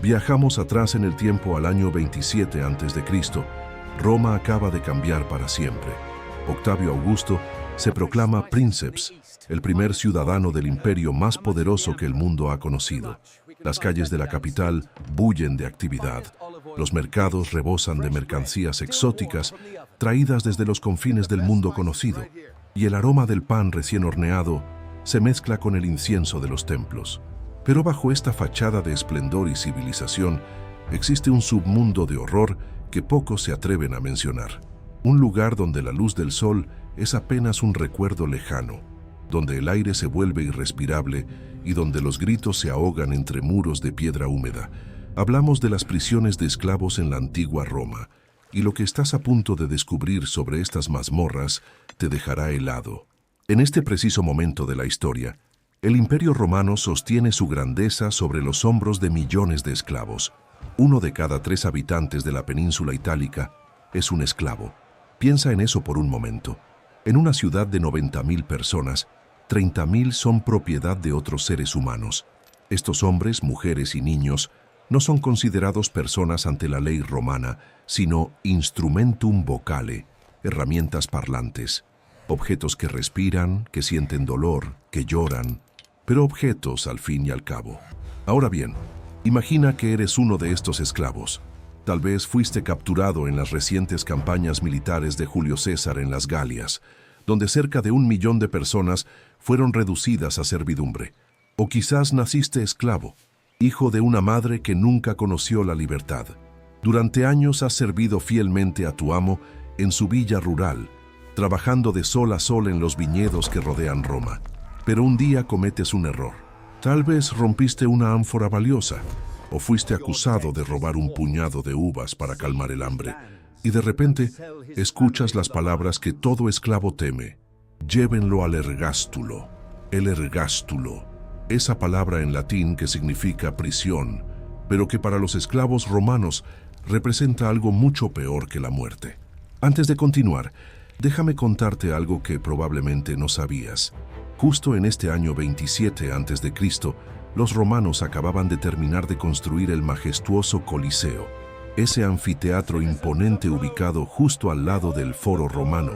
Viajamos atrás en el tiempo al año 27 a.C. Roma acaba de cambiar para siempre. Octavio Augusto se proclama princeps, el primer ciudadano del imperio más poderoso que el mundo ha conocido. Las calles de la capital bullen de actividad. Los mercados rebosan de mercancías exóticas traídas desde los confines del mundo conocido, y el aroma del pan recién horneado se mezcla con el incienso de los templos. Pero bajo esta fachada de esplendor y civilización existe un submundo de horror que pocos se atreven a mencionar. Un lugar donde la luz del sol es apenas un recuerdo lejano, donde el aire se vuelve irrespirable y donde los gritos se ahogan entre muros de piedra húmeda. Hablamos de las prisiones de esclavos en la antigua Roma, y lo que estás a punto de descubrir sobre estas mazmorras te dejará helado. En este preciso momento de la historia, el Imperio Romano sostiene su grandeza sobre los hombros de millones de esclavos. 1 de cada 3 habitantes de la península itálica es un esclavo. Piensa en eso por un momento. En una ciudad de 90.000 personas, 30.000 son propiedad de otros seres humanos. Estos hombres, mujeres y niños no son considerados personas ante la ley romana, sino instrumentum vocale, herramientas parlantes, objetos que respiran, que sienten dolor, que lloran, pero objetos al fin y al cabo. Ahora bien, imagina que eres uno de estos esclavos. Tal vez fuiste capturado en las recientes campañas militares de Julio César en las Galias, donde cerca de 1 millón de personas fueron reducidas a servidumbre. O quizás naciste esclavo, hijo de una madre que nunca conoció la libertad. Durante años has servido fielmente a tu amo en su villa rural, trabajando de sol a sol en los viñedos que rodean Roma. Pero un día cometes un error. Tal vez rompiste una ánfora valiosa, o fuiste acusado de robar un puñado de uvas para calmar el hambre, y de repente escuchas las palabras que todo esclavo teme. Llévenlo al ergástulo. El ergástulo, esa palabra en latín que significa prisión, pero que para los esclavos romanos representa algo mucho peor que la muerte. Antes de continuar, déjame contarte algo que probablemente no sabías. Justo en este año 27 a.C., los romanos acababan de terminar de construir el majestuoso Coliseo, ese anfiteatro imponente ubicado justo al lado del Foro Romano,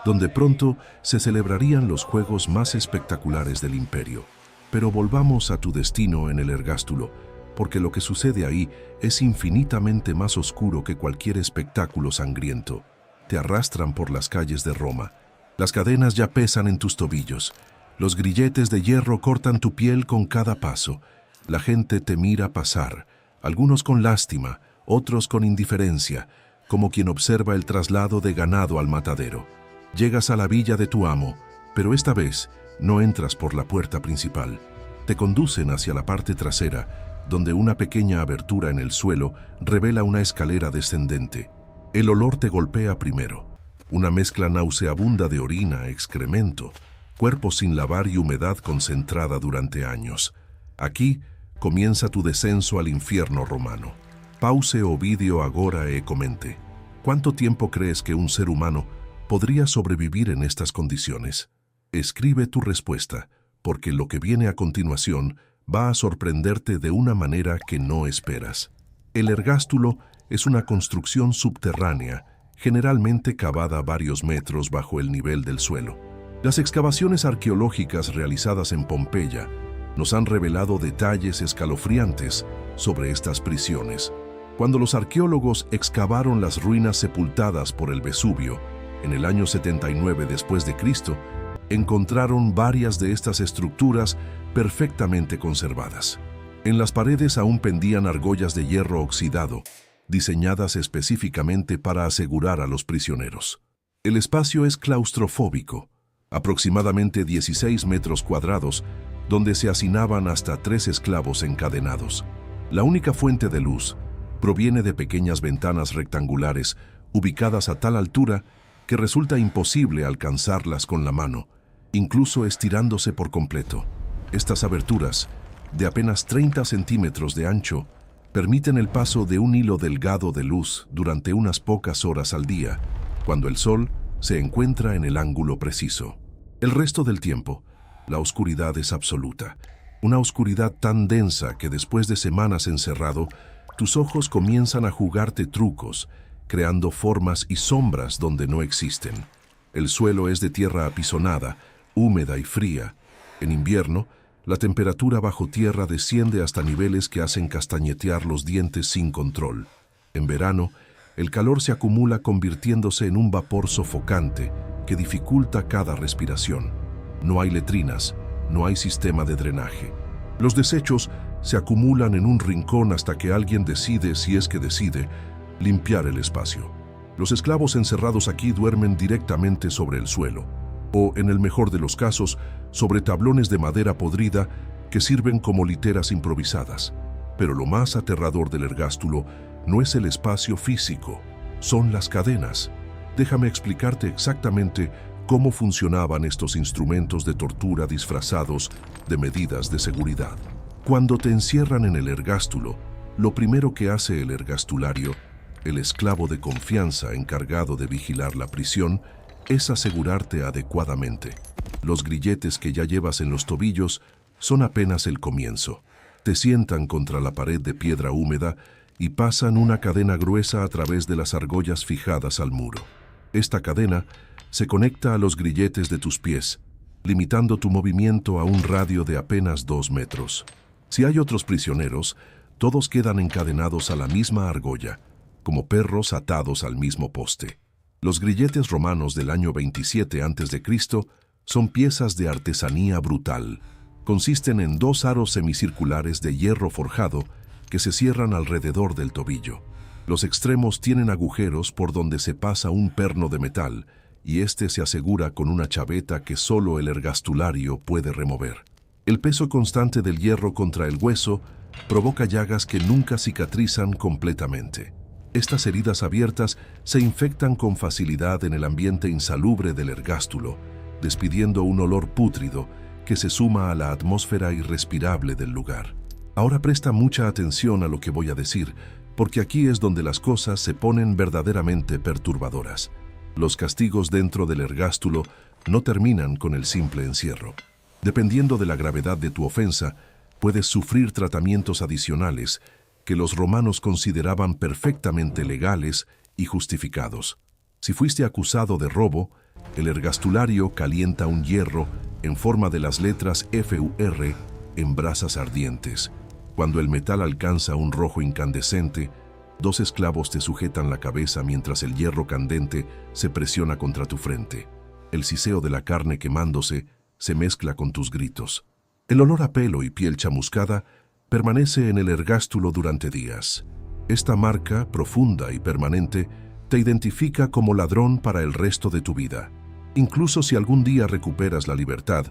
donde pronto se celebrarían los juegos más espectaculares del imperio. Pero volvamos a tu destino en el ergástulo, porque lo que sucede ahí es infinitamente más oscuro que cualquier espectáculo sangriento. Te arrastran por las calles de Roma. Las cadenas ya pesan en tus tobillos. Los grilletes de hierro cortan tu piel con cada paso. La gente te mira pasar, algunos con lástima, otros con indiferencia, como quien observa el traslado de ganado al matadero. Llegas a la villa de tu amo, pero esta vez no entras por la puerta principal. Te conducen hacia la parte trasera, donde una pequeña abertura en el suelo revela una escalera descendente. El olor te golpea primero, una mezcla nauseabunda de orina, excremento, cuerpo sin lavar y humedad concentrada durante años. Aquí comienza tu descenso al infierno romano. Pause Ovidio agora e comente. ¿Cuánto tiempo crees que un ser humano podría sobrevivir en estas condiciones? Escribe tu respuesta, porque lo que viene a continuación va a sorprenderte de una manera que no esperas. El ergástulo es una construcción subterránea, generalmente cavada varios metros bajo el nivel del suelo. Las excavaciones arqueológicas realizadas en Pompeya nos han revelado detalles escalofriantes sobre estas prisiones. Cuando los arqueólogos excavaron las ruinas sepultadas por el Vesubio, en el año 79 después de Cristo, encontraron varias de estas estructuras perfectamente conservadas. En las paredes aún pendían argollas de hierro oxidado, diseñadas específicamente para asegurar a los prisioneros. El espacio es claustrofóbico, aproximadamente 16 metros cuadrados, donde se hacinaban hasta 3 esclavos encadenados. La única fuente de luz proviene de pequeñas ventanas rectangulares ubicadas a tal altura que resulta imposible alcanzarlas con la mano, incluso estirándose por completo. Estas aberturas, de apenas 30 centímetros de ancho, permiten el paso de un hilo delgado de luz durante unas pocas horas al día, cuando el sol se encuentra en el ángulo preciso. El resto del tiempo, la oscuridad es absoluta. Una oscuridad tan densa que después de semanas encerrado, Tus ojos comienzan a jugarte trucos, creando formas y sombras donde no existen. El suelo es de tierra apisonada, húmeda y fría. En invierno, la temperatura bajo tierra desciende hasta niveles que hacen castañetear los dientes sin control. En verano, el calor se acumula convirtiéndose en un vapor sofocante que dificulta cada respiración. No hay letrinas, no hay sistema de drenaje. Los desechos se acumulan en un rincón hasta que alguien decide, si es que decide, limpiar el espacio. Los esclavos encerrados aquí duermen directamente sobre el suelo, o, en el mejor de los casos, sobre tablones de madera podrida que sirven como literas improvisadas. Pero lo más aterrador del ergástulo no es el espacio físico, son las cadenas. Déjame explicarte exactamente cómo funcionaban estos instrumentos de tortura disfrazados de medidas de seguridad. Cuando te encierran en el ergástulo, lo primero que hace el ergastulario, el esclavo de confianza encargado de vigilar la prisión, es asegurarte adecuadamente. Los grilletes que ya llevas en los tobillos son apenas el comienzo. Te sientan contra la pared de piedra húmeda y pasan una cadena gruesa a través de las argollas fijadas al muro. Esta cadena se conecta a los grilletes de tus pies, limitando tu movimiento a un radio de apenas 2 metros. Si hay otros prisioneros, todos quedan encadenados a la misma argolla, como perros atados al mismo poste. Los grilletes romanos del año 27 a.C. son piezas de artesanía brutal. Consisten en 2 aros semicirculares de hierro forjado que se cierran alrededor del tobillo. Los extremos tienen agujeros por donde se pasa un perno de metal y este se asegura con una chaveta que solo el ergastulario puede remover. El peso constante del hierro contra el hueso provoca llagas que nunca cicatrizan completamente. Estas heridas abiertas se infectan con facilidad en el ambiente insalubre del ergástulo, despidiendo un olor pútrido que se suma a la atmósfera irrespirable del lugar. Ahora presta mucha atención a lo que voy a decir, porque aquí es donde las cosas se ponen verdaderamente perturbadoras. Los castigos dentro del ergástulo no terminan con el simple encierro. Dependiendo de la gravedad de tu ofensa, puedes sufrir tratamientos adicionales que los romanos consideraban perfectamente legales y justificados. Si fuiste acusado de robo, el ergastulario calienta un hierro en forma de las letras FUR en brasas ardientes. Cuando el metal alcanza un rojo incandescente, 2 esclavos te sujetan la cabeza mientras el hierro candente se presiona contra tu frente. El siseo de la carne quemándose se mezcla con tus gritos. El olor a pelo y piel chamuscada permanece en el ergástulo durante días. Esta marca, profunda y permanente, te identifica como ladrón para el resto de tu vida. Incluso si algún día recuperas la libertad,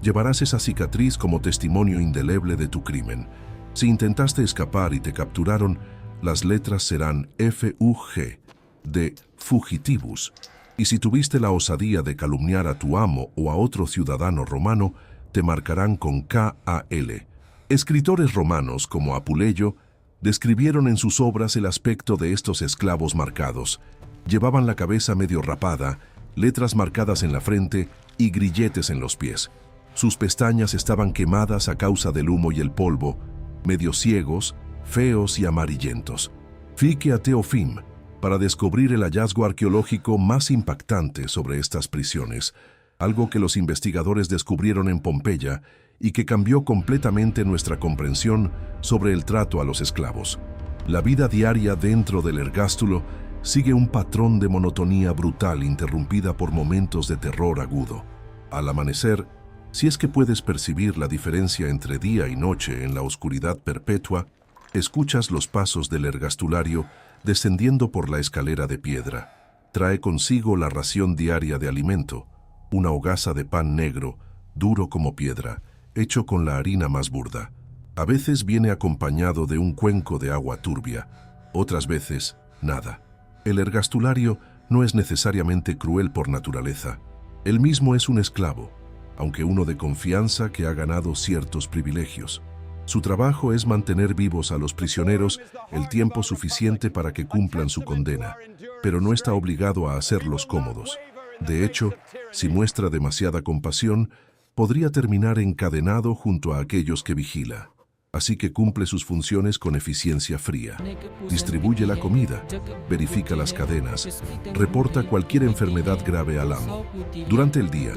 llevarás esa cicatriz como testimonio indeleble de tu crimen. Si intentaste escapar y te capturaron, las letras serán FUG, de fugitivus, y si tuviste la osadía de calumniar a tu amo o a otro ciudadano romano, te marcarán con KAL. Escritores romanos como Apuleyo describieron en sus obras el aspecto de estos esclavos marcados. Llevaban la cabeza medio rapada, letras marcadas en la frente y grilletes en los pies. Sus pestañas estaban quemadas a causa del humo y el polvo, medio ciegos, feos y amarillentos. Fique a Teofim para descubrir el hallazgo arqueológico más impactante sobre estas prisiones, algo que los investigadores descubrieron en Pompeya y que cambió completamente nuestra comprensión sobre el trato a los esclavos. La vida diaria dentro del ergástulo sigue un patrón de monotonía brutal interrumpida por momentos de terror agudo. Al amanecer, si es que puedes percibir la diferencia entre día y noche en la oscuridad perpetua, escuchas los pasos del ergastulario descendiendo por la escalera de piedra. Trae consigo la ración diaria de alimento, una hogaza de pan negro, duro como piedra, hecho con la harina más burda. A veces viene acompañado de un cuenco de agua turbia, otras veces nada. El ergastulario no es necesariamente cruel por naturaleza. Él mismo es un esclavo, aunque uno de confianza que ha ganado ciertos privilegios. Su trabajo es mantener vivos a los prisioneros el tiempo suficiente para que cumplan su condena, pero no está obligado a hacerlos cómodos. De hecho, si muestra demasiada compasión, podría terminar encadenado junto a aquellos que vigila. así que cumple sus funciones con eficiencia fría. Distribuye la comida, verifica las cadenas, reporta cualquier enfermedad grave al amo. Durante el día,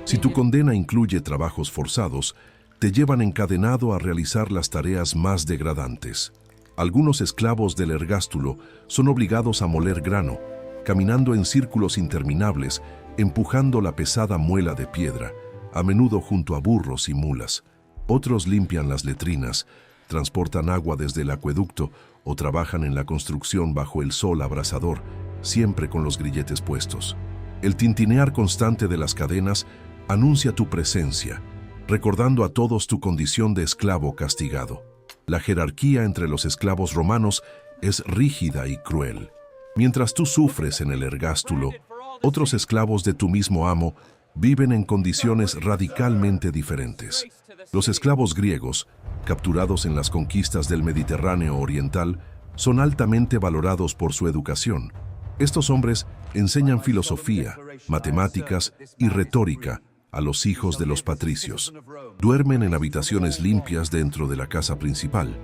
si tu condena incluye trabajos forzados, te llevan encadenado a realizar las tareas más degradantes. Algunos esclavos del ergástulo son obligados a moler grano, caminando en círculos interminables, empujando la pesada muela de piedra, a menudo junto a burros y mulas. Otros limpian las letrinas, transportan agua desde el acueducto o trabajan en la construcción bajo el sol abrasador, siempre con los grilletes puestos. El tintinear constante de las cadenas anuncia tu presencia, recordando a todos tu condición de esclavo castigado. La jerarquía entre los esclavos romanos es rígida y cruel. Mientras tú sufres en el ergástulo, otros esclavos de tu mismo amo viven en condiciones radicalmente diferentes. Los esclavos griegos, capturados en las conquistas del Mediterráneo oriental, son altamente valorados por su educación. Estos hombres enseñan filosofía, matemáticas y retórica a los hijos de los patricios. Duermen en habitaciones limpias dentro de la casa principal,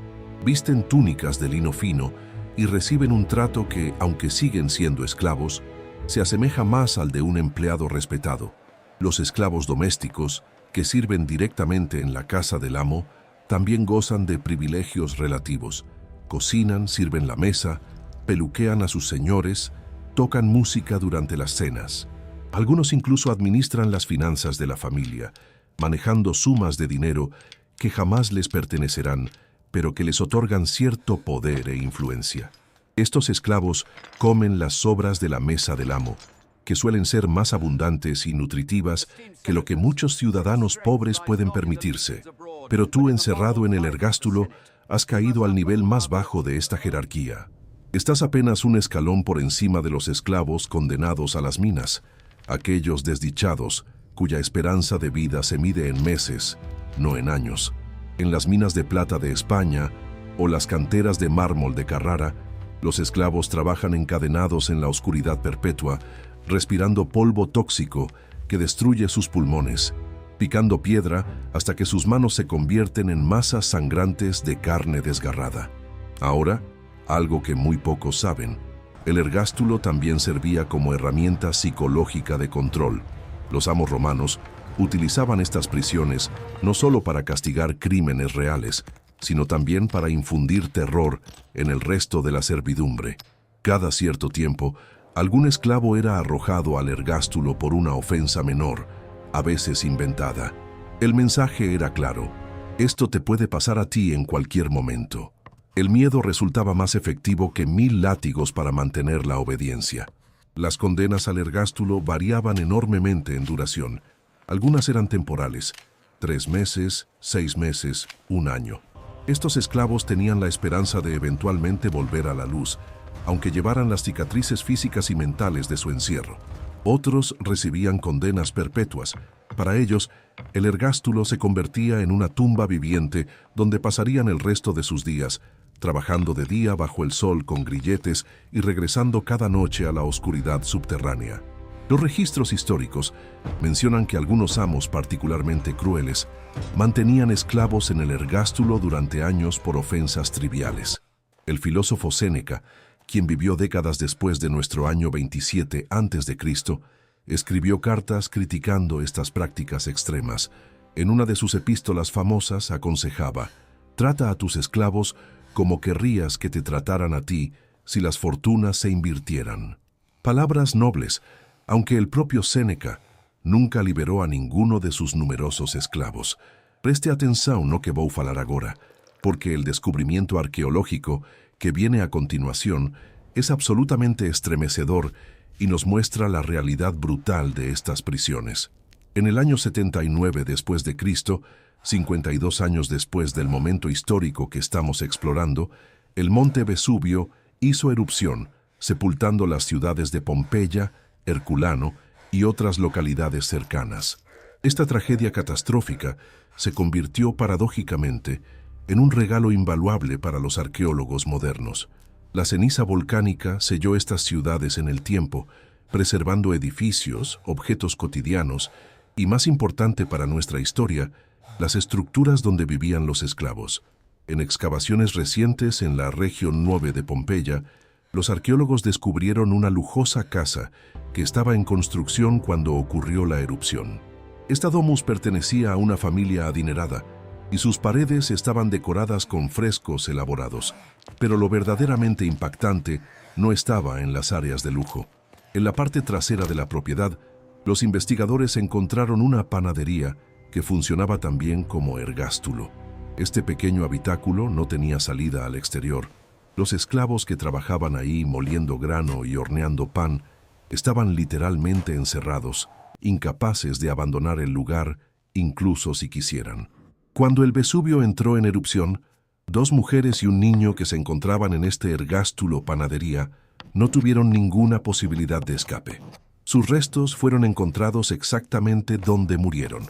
visten túnicas de lino fino y reciben un trato que, aunque siguen siendo esclavos, se asemeja más al de un empleado respetado. Los esclavos domésticos, que sirven directamente en la casa del amo, también gozan de privilegios relativos. Cocinan, sirven la mesa, peluquean a sus señores, tocan música durante las cenas. Algunos incluso administran las finanzas de la familia, manejando sumas de dinero que jamás les pertenecerán, pero que les otorgan cierto poder e influencia. Estos esclavos comen las sobras de la mesa del amo, que suelen ser más abundantes y nutritivas que lo que muchos ciudadanos pobres pueden permitirse. Pero tú, encerrado en el ergástulo, has caído al nivel más bajo de esta jerarquía. Estás apenas un escalón por encima de los esclavos condenados a las minas, aquellos desdichados cuya esperanza de vida se mide en meses, no en años. En las minas de plata de España o las canteras de mármol de Carrara, los esclavos trabajan encadenados en la oscuridad perpetua, respirando polvo tóxico que destruye sus pulmones, picando piedra hasta que sus manos se convierten en masas sangrantes de carne desgarrada. Ahora, algo que muy pocos saben, el ergástulo también servía como herramienta psicológica de control. Los amos romanos utilizaban estas prisiones no solo para castigar crímenes reales, sino también para infundir terror en el resto de la servidumbre. Cada cierto tiempo, algún esclavo era arrojado al ergástulo por una ofensa menor, a veces inventada. El mensaje era claro: esto te puede pasar a ti en cualquier momento. El miedo resultaba más efectivo que 1000 látigos para mantener la obediencia. Las condenas al ergástulo variaban enormemente en duración. Algunas eran temporales: 3 meses, 6 meses, 1 año. Estos esclavos tenían la esperanza de eventualmente volver a la luz, aunque llevaran las cicatrices físicas y mentales de su encierro. Otros recibían condenas perpetuas. Para ellos, el ergástulo se convertía en una tumba viviente donde pasarían el resto de sus días, trabajando de día bajo el sol con grilletes y regresando cada noche a la oscuridad subterránea. Los registros históricos mencionan que algunos amos particularmente crueles mantenían esclavos en el ergástulo durante años por ofensas triviales. El filósofo Séneca, quien vivió décadas después de nuestro año 27 a.C., escribió cartas criticando estas prácticas extremas. En una de sus epístolas famosas aconsejaba: «Trata a tus esclavos como querrías que te trataran a ti si las fortunas se invirtieran». Palabras nobles, aunque el propio Séneca nunca liberó a ninguno de sus numerosos esclavos. Preste atención no que vou falar agora, porque el descubrimiento arqueológico que viene a continuación es absolutamente estremecedor y nos muestra la realidad brutal de estas prisiones. En el año 79 después de Cristo, 52 años después del momento histórico que estamos explorando, el monte Vesubio hizo erupción, sepultando las ciudades de Pompeya, Herculano y otras localidades cercanas. Esta tragedia catastrófica se convirtió paradójicamente en un regalo invaluable para los arqueólogos modernos. La ceniza volcánica selló estas ciudades en el tiempo, preservando edificios, objetos cotidianos y, más importante para nuestra historia, las estructuras donde vivían los esclavos. En excavaciones recientes en la región 9 de Pompeya, los arqueólogos descubrieron una lujosa casa que estaba en construcción cuando ocurrió la erupción. Esta domus pertenecía a una familia adinerada y sus paredes estaban decoradas con frescos elaborados. Pero lo verdaderamente impactante no estaba en las áreas de lujo. En la parte trasera de la propiedad, los investigadores encontraron una panadería que funcionaba también como ergástulo. Este pequeño habitáculo no tenía salida al exterior. Los esclavos que trabajaban ahí moliendo grano y horneando pan estaban literalmente encerrados, incapaces de abandonar el lugar, incluso si quisieran. Cuando el Vesubio entró en erupción, 2 mujeres y un niño que se encontraban en este ergástulo panadería no tuvieron ninguna posibilidad de escape. Sus restos fueron encontrados exactamente donde murieron,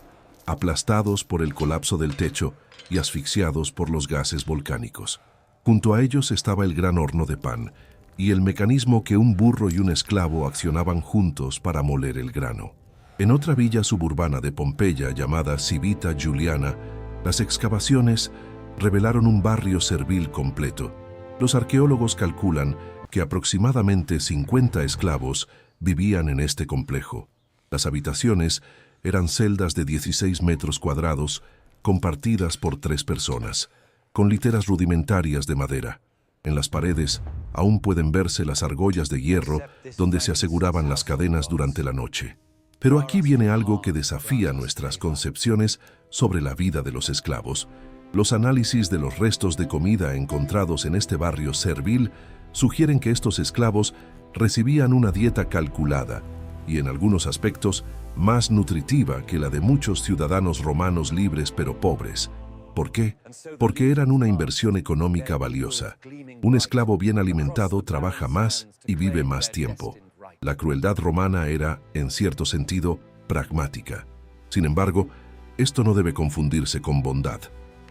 aplastados por el colapso del techo y asfixiados por los gases volcánicos. Junto a ellos estaba el gran horno de pan y el mecanismo que un burro y un esclavo accionaban juntos para moler el grano. En otra villa suburbana de Pompeya llamada Civita Juliana, las excavaciones revelaron un barrio servil completo. Los arqueólogos calculan que aproximadamente 50 esclavos vivían en este complejo. Las habitaciones eran celdas de 16 metros cuadrados compartidas por 3 personas, con literas rudimentarias de madera. En las paredes aún pueden verse las argollas de hierro donde se aseguraban las cadenas durante la noche. Pero aquí viene algo que desafía nuestras concepciones sobre la vida de los esclavos. Los análisis de los restos de comida encontrados en este barrio servil sugieren que estos esclavos recibían una dieta calculada y en algunos aspectos más nutritiva que la de muchos ciudadanos romanos libres pero pobres. ¿Por qué? Porque eran una inversión económica valiosa. Un esclavo bien alimentado trabaja más y vive más tiempo. La crueldad romana era, en cierto sentido, pragmática. Sin embargo, esto no debe confundirse con bondad.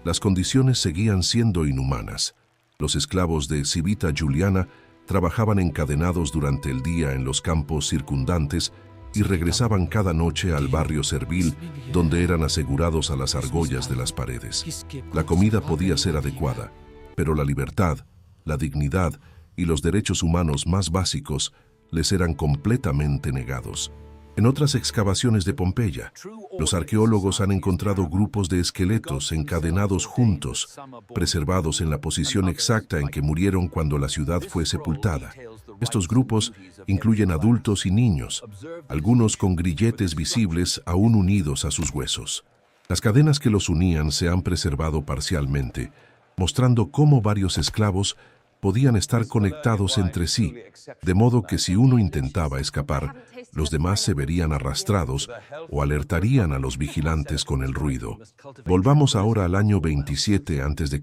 Las condiciones seguían siendo inhumanas. Los esclavos de Civita Juliana trabajaban encadenados durante el día en los campos circundantes y regresaban cada noche al barrio servil, donde eran asegurados a las argollas de las paredes. La comida podía ser adecuada, pero la libertad, la dignidad y los derechos humanos más básicos les eran completamente negados. En otras excavaciones de Pompeya, los arqueólogos han encontrado grupos de esqueletos encadenados juntos, preservados en la posición exacta en que murieron cuando la ciudad fue sepultada. Estos grupos incluyen adultos y niños, algunos con grilletes visibles aún unidos a sus huesos. Las cadenas que los unían se han preservado parcialmente, mostrando cómo varios esclavos podían estar conectados entre sí, de modo que si uno intentaba escapar, los demás se verían arrastrados o alertarían a los vigilantes con el ruido. Volvamos ahora al año 27 a.C.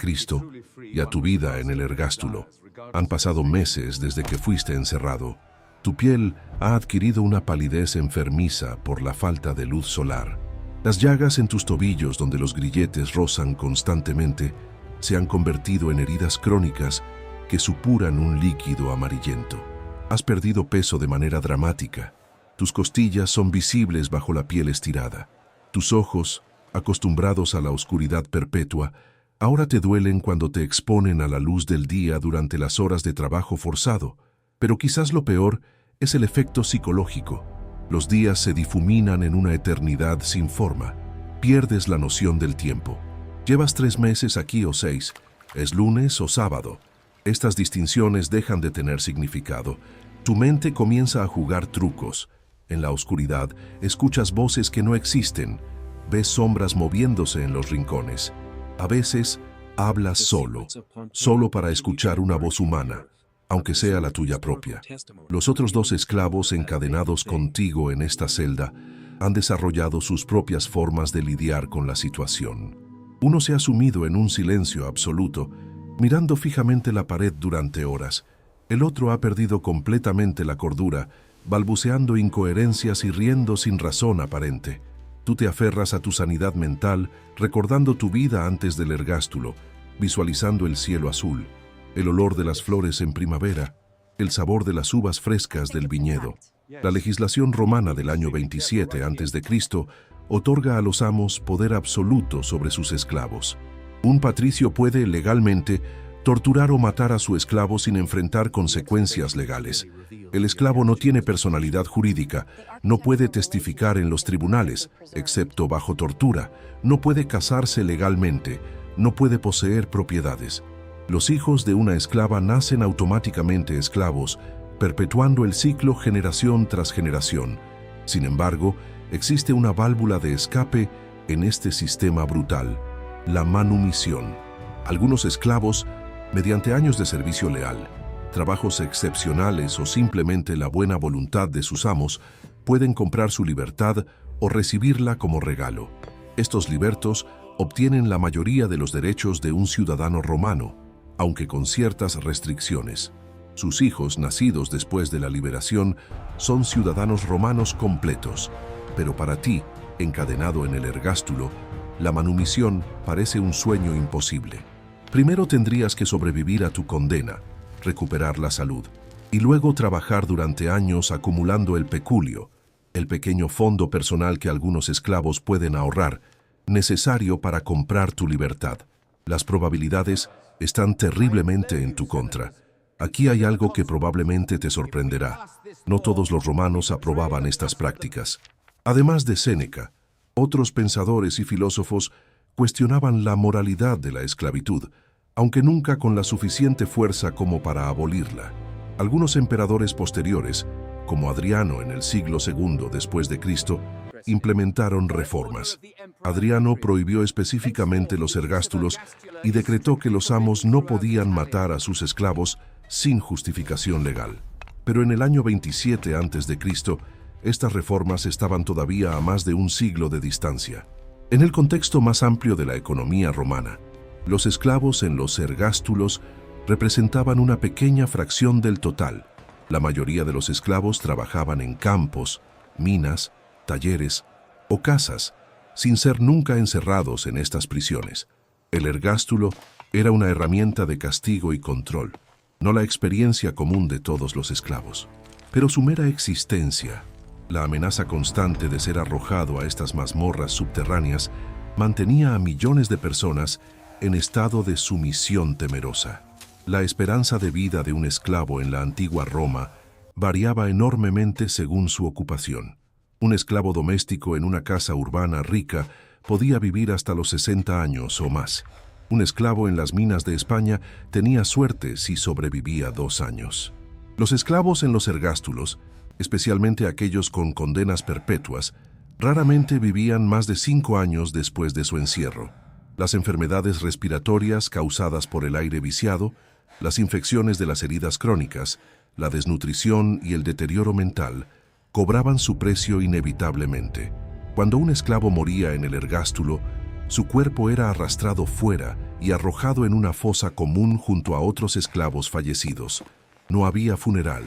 y a tu vida en el ergástulo. Han pasado meses desde que fuiste encerrado. Tu piel ha adquirido una palidez enfermiza por la falta de luz solar. Las llagas en tus tobillos, donde los grilletes rozan constantemente, se han convertido en heridas crónicas que supuran un líquido amarillento. Has perdido peso de manera dramática. Tus costillas son visibles bajo la piel estirada. Tus ojos, acostumbrados a la oscuridad perpetua, ahora te duelen cuando te exponen a la luz del día durante las horas de trabajo forzado. Pero quizás lo peor es el efecto psicológico. Los días se difuminan en una eternidad sin forma. Pierdes la noción del tiempo. Llevas 3 meses aquí o 6. ¿Es lunes o sábado? Estas distinciones dejan de tener significado. Tu mente comienza a jugar trucos. En la oscuridad, escuchas voces que no existen. Ves sombras moviéndose en los rincones. A veces, hablas solo para escuchar una voz humana, aunque sea la tuya propia. Los otros 2 esclavos encadenados contigo en esta celda han desarrollado sus propias formas de lidiar con la situación. Uno se ha sumido en un silencio absoluto, mirando fijamente la pared durante horas. El otro ha perdido completamente la cordura, balbuceando incoherencias y riendo sin razón aparente. Tú te aferras a tu sanidad mental, recordando tu vida antes del ergástulo, visualizando el cielo azul, el olor de las flores en primavera, el sabor de las uvas frescas del viñedo. La legislación romana del año 27 a.C. otorga a los amos poder absoluto sobre sus esclavos. Un patricio puede, legalmente, torturar o matar a su esclavo sin enfrentar consecuencias legales. El esclavo no tiene personalidad jurídica, no puede testificar en los tribunales, excepto bajo tortura, no puede casarse legalmente, no puede poseer propiedades. Los hijos de una esclava nacen automáticamente esclavos, perpetuando el ciclo generación tras generación. Sin embargo, existe una válvula de escape en este sistema brutal: la manumisión. Algunos esclavos, mediante años de servicio leal, trabajos excepcionales o simplemente la buena voluntad de sus amos, pueden comprar su libertad o recibirla como regalo. Estos libertos obtienen la mayoría de los derechos de un ciudadano romano, aunque con ciertas restricciones. Sus hijos, nacidos después de la liberación, son ciudadanos romanos completos, pero para ti, encadenado en el ergástulo, la manumisión parece un sueño imposible. Primero tendrías que sobrevivir a tu condena, recuperar la salud, y luego trabajar durante años acumulando el peculio, el pequeño fondo personal que algunos esclavos pueden ahorrar, necesario para comprar tu libertad. Las probabilidades están terriblemente en tu contra. Aquí hay algo que probablemente te sorprenderá. No todos los romanos aprobaban estas prácticas. Además de Séneca, otros pensadores y filósofos cuestionaban la moralidad de la esclavitud, aunque nunca con la suficiente fuerza como para abolirla. Algunos emperadores posteriores, como Adriano en el siglo II después de Cristo, implementaron reformas. Adriano prohibió específicamente los ergástulos y decretó que los amos no podían matar a sus esclavos sin justificación legal. Pero en el año 27 a.C., estas reformas estaban todavía a más de un siglo de distancia. En el contexto más amplio de la economía romana, los esclavos en los ergástulos representaban una pequeña fracción del total. La mayoría de los esclavos trabajaban en campos, minas, talleres o casas, sin ser nunca encerrados en estas prisiones. El ergástulo era una herramienta de castigo y control, no la experiencia común de todos los esclavos. Pero su mera existencia, la amenaza constante de ser arrojado a estas mazmorras subterráneas, mantenía a millones de personas en estado de sumisión temerosa. La esperanza de vida de un esclavo en la antigua Roma variaba enormemente según su ocupación. Un esclavo doméstico en una casa urbana rica podía vivir hasta los 60 años o más. Un esclavo en las minas de España tenía suerte si sobrevivía 2 años. Los esclavos en los ergástulos, especialmente aquellos con condenas perpetuas, raramente vivían más de 5 años después de su encierro. Las enfermedades respiratorias causadas por el aire viciado, las infecciones de las heridas crónicas, la desnutrición y el deterioro mental cobraban su precio inevitablemente. Cuando un esclavo moría en el ergástulo, su cuerpo era arrastrado fuera y arrojado en una fosa común junto a otros esclavos fallecidos. No había funeral,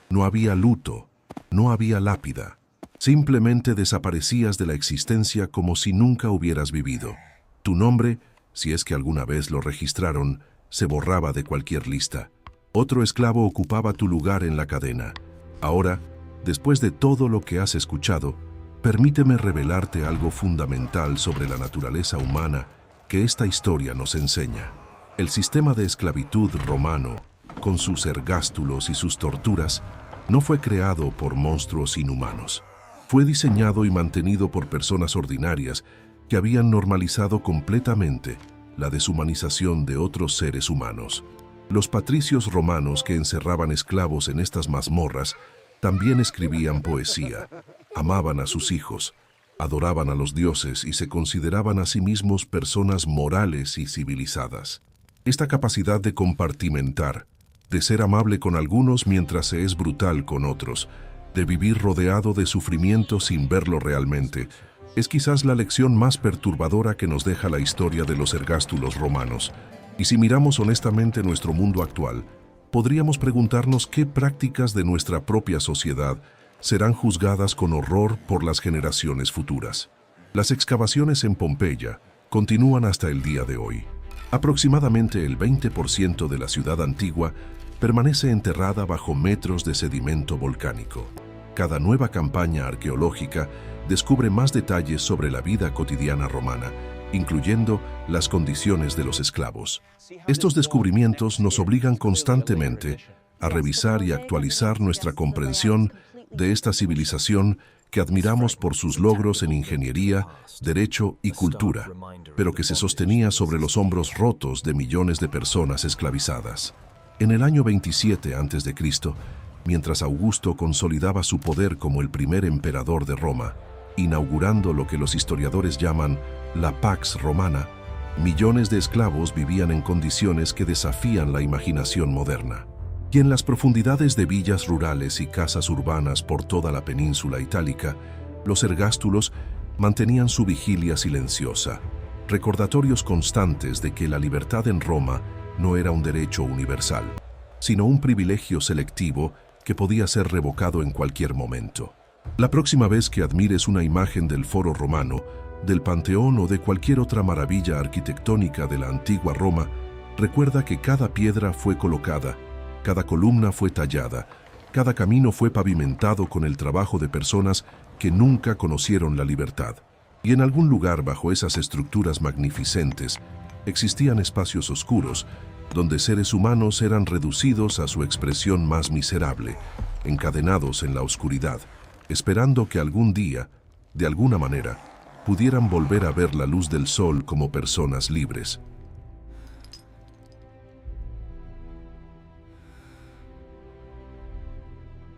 no había luto, no había lápida. Simplemente desaparecías de la existencia como si nunca hubieras vivido. Tu nombre, si es que alguna vez lo registraron, se borraba de cualquier lista. Otro esclavo ocupaba tu lugar en la cadena. Ahora, después de todo lo que has escuchado, permíteme revelarte algo fundamental sobre la naturaleza humana que esta historia nos enseña. El sistema de esclavitud romano, con sus ergástulos y sus torturas, no fue creado por monstruos inhumanos. Fue diseñado y mantenido por personas ordinarias que habían normalizado completamente la deshumanización de otros seres humanos. Los patricios romanos que encerraban esclavos en estas mazmorras también escribían poesía, amaban a sus hijos, adoraban a los dioses y se consideraban a sí mismos personas morales y civilizadas. Esta capacidad de compartimentar, de ser amable con algunos mientras se es brutal con otros, de vivir rodeado de sufrimiento sin verlo realmente, es quizás la lección más perturbadora que nos deja la historia de los ergástulos romanos. Y si miramos honestamente nuestro mundo actual, podríamos preguntarnos qué prácticas de nuestra propia sociedad serán juzgadas con horror por las generaciones futuras. Las excavaciones en Pompeya continúan hasta el día de hoy. Aproximadamente el 20% de la ciudad antigua permanece enterrada bajo metros de sedimento volcánico. Cada nueva campaña arqueológica descubre más detalles sobre la vida cotidiana romana incluyendo las condiciones de los esclavos. Estos descubrimientos nos obligan constantemente a revisar y actualizar nuestra comprensión de esta civilización que admiramos por sus logros en ingeniería, derecho y cultura, pero que se sostenía sobre los hombros rotos de millones de personas esclavizadas. En el año 27 a.C., mientras Augusto consolidaba su poder como el primer emperador de Roma, inaugurando lo que los historiadores llaman la Pax Romana, millones de esclavos vivían en condiciones que desafían la imaginación moderna. Y en las profundidades de villas rurales y casas urbanas por toda la península itálica, los ergástulos mantenían su vigilia silenciosa, recordatorios constantes de que la libertad en Roma no era un derecho universal, sino un privilegio selectivo que podía ser revocado en cualquier momento. La próxima vez que admires una imagen del Foro Romano, del Panteón o de cualquier otra maravilla arquitectónica de la antigua Roma, recuerda que cada piedra fue colocada, cada columna fue tallada, cada camino fue pavimentado con el trabajo de personas que nunca conocieron la libertad. Y en algún lugar bajo esas estructuras magnificentes existían espacios oscuros, donde seres humanos eran reducidos a su expresión más miserable, encadenados en la oscuridad, esperando que algún día, de alguna manera, pudieran volver a ver la luz del sol como personas libres.